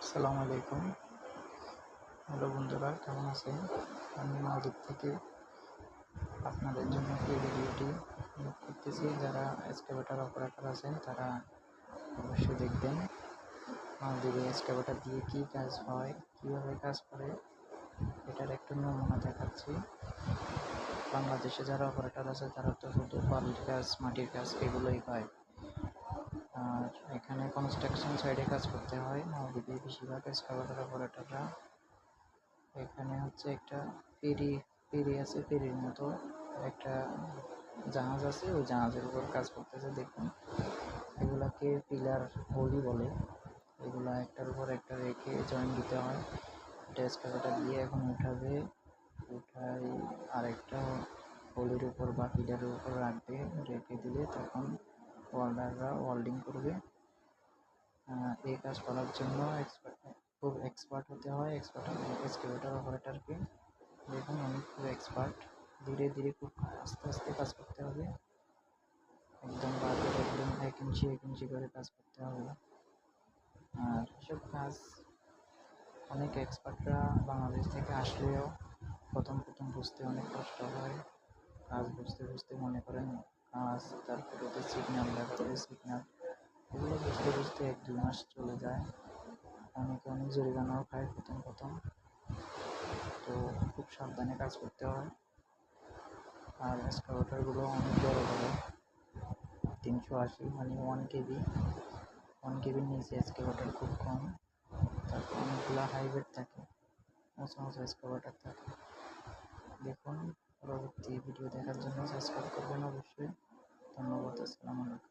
আসসালামু আলাইকুম। হ্যালো বন্ধুরা, কেমন আছেন? আমি মালদ্বীপ থেকে আপনাদের জন্য এই ভিডিওটি মেক করতেছি। যারা এক্সকাভেটর অপারেটর আছেন তারা অবশ্যই দেখবেন। মালদ্বীপে এক্সকাভেটর দিয়ে কী কাজ হয়, কীভাবে কাজ করে, এটার একটু নমুনা দেখাচ্ছি। বাংলাদেশে যারা অপারেটর আছে তারা তো শুধু বালির কাজ, মাটির কাজ এগুলোই পায়। আর এখানে কনস্ট্রাকশন সাইডে কাজ করতে হয়। মালদ্বীপে বেশিরভাগ এক্সকাভেটর অপারেটররা এখানে হচ্ছে একটা ফেরি ফেরি আছে, ফেরির মতো একটা জাহাজ আছে, ওই জাহাজের উপর কাজ করতেছে। দেখুন, এগুলাকে পিলার হোলি বলে। এগুলা একটার উপর একটা রেখে জয়েন দিতে হয়। এটা এক্সকাভেটর দিয়ে এখন উঠাবে, উঠাই আরেকটা হোলির উপর বা পিলারের উপর রাখবে। রেখে দিলে তখন ওয়েল্ডাররা ওয়েল্ডিং করবে। এই কাজ করার জন্য খুব এক্সপার্ট হতে হয়। এক্সকাভেটর অপারেটরকে দেখুন, আমি খুব এক্সপার্ট। ধীরে ধীরে খুব আস্তে আস্তে কাজ করতে হবে, একদম বারবার একদম এক ইঞ্চি করে কাজ করতে হবে। আর এসব কাজ অনেক এক্সপার্টরা বাংলাদেশ থেকে আসলেও প্রথম বুঝতে অনেক কষ্ট হয়। কাজ বুঝতে বুঝতে মনে করেন কাজ, তারপরে ওদের সিগন্যাল দেখাতে সিগন্যাল, এগুলো বুঝতে বুঝতে 1-2 মাস চলে যায়। অনেকে অনেক জরিমানাও খায় প্রথম। তো খুব সাবধানে কাজ করতে হয়। আর এক্সকাভেটরগুলো অনেক বড় বড়, 380 মানে 1 কেবির নিচে এক্সকাভেটর খুব কম। তারপর অনেকগুলো হাইব্রিড থাকে, উঁচু এক্সকাভেটর থাকে। দেখুন, পরবর্তী ভিডিও দেখার জন্য সাবস্ক্রাইব করবেন অবশ্যই। ধন্যবাদ। আসসালামু আলাইকুম।